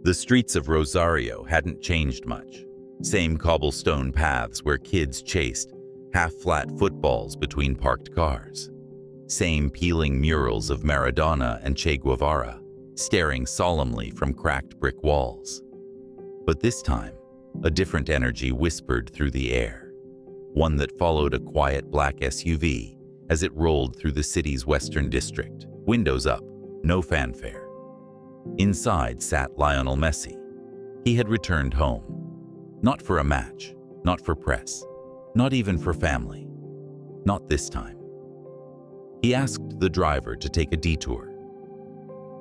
The streets of Rosario hadn't changed much. Same cobblestone paths where kids chased half-flat footballs between parked cars. Same peeling murals of Maradona and Che Guevara, staring solemnly from cracked brick walls. But this time, a different energy whispered through the air, one that followed a quiet black SUV as it rolled through the city's western district, windows up, no fanfare. Inside sat Lionel Messi. He had returned home. Not for a match, not for press, not even for family. Not this time. He asked the driver to take a detour.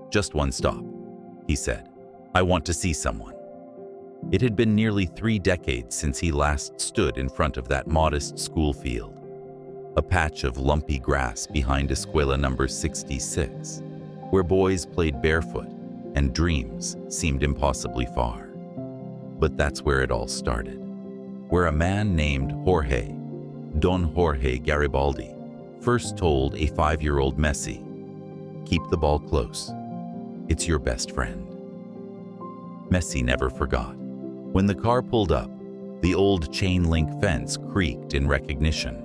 "Just one stop," he said. "I want to see someone." It had been nearly 3 decades since he last stood in front of that modest school field, a patch of lumpy grass behind Escuela number 66, where boys played barefoot and dreams seemed impossibly far. But that's where it all started, where a man named Jorge, Don Jorge Garibaldi, first told a 5-year-old Messi, "Keep the ball close. It's your best friend." Messi never forgot. When the car pulled up, the old chain-link fence creaked in recognition.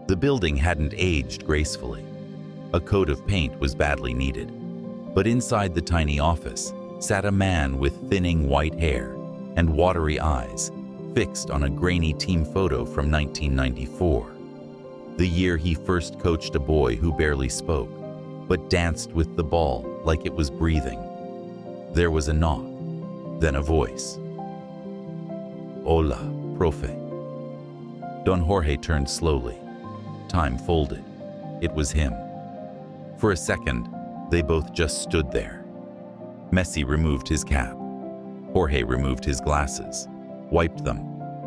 The building hadn't aged gracefully. A coat of paint was badly needed. But inside the tiny office sat a man with thinning white hair and watery eyes, fixed on a grainy team photo from 1994. The year he first coached a boy who barely spoke, but danced with the ball like it was breathing. There was a knock, then a voice. "Hola, profe." Don Jorge turned slowly. Time folded. It was him. For a second, they both just stood there. Messi removed his cap. Jorge removed his glasses, wiped them,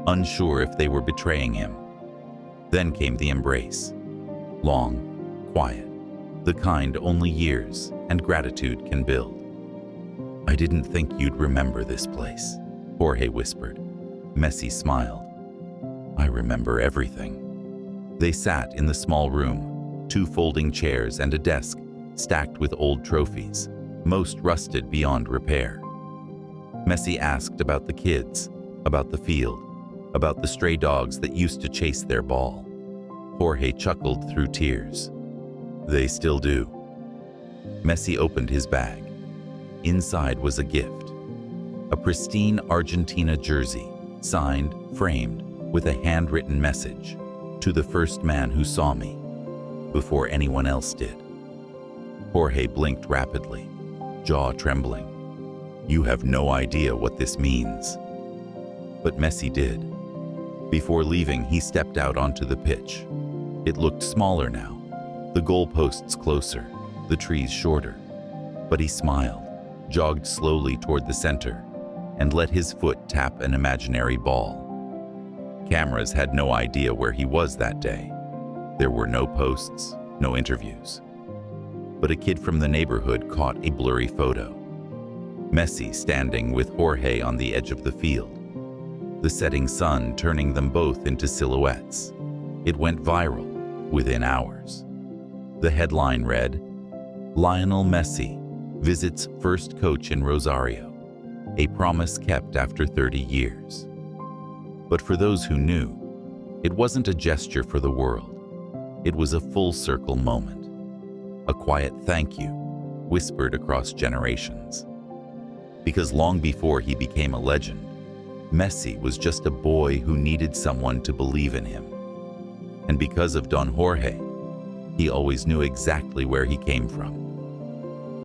unsure if they were betraying him. Then came the embrace. Long, quiet, the kind only years and gratitude can build. "I didn't think you'd remember this place," Jorge whispered. Messi smiled. "I remember everything." They sat in the small room, 2 folding chairs and a desk stacked with old trophies, most rusted beyond repair. Messi asked about the kids, about the field, about the stray dogs that used to chase their ball. Jorge chuckled through tears. "They still do." Messi opened his bag. Inside was a gift. A pristine Argentina jersey, signed, framed, with a handwritten message, "To the first man who saw me, before anyone else did." Jorge blinked rapidly, jaw trembling. "You have no idea what this means." But Messi did. Before leaving, he stepped out onto the pitch. It looked smaller now, the goalposts closer, the trees shorter. But he smiled, jogged slowly toward the center, and let his foot tap an imaginary ball. Cameras had no idea where he was that day. There were no posts, no interviews. But a kid from the neighborhood caught a blurry photo. Messi standing with Jorge on the edge of the field. The setting sun turning them both into silhouettes. It went viral within hours. The headline read, "Lionel Messi visits first coach in Rosario, a promise kept after 30 years." But for those who knew, it wasn't a gesture for the world. It was a full-circle moment. A quiet thank you, whispered across generations. Because long before he became a legend, Messi was just a boy who needed someone to believe in him. And because of Don Jorge, he always knew exactly where he came from.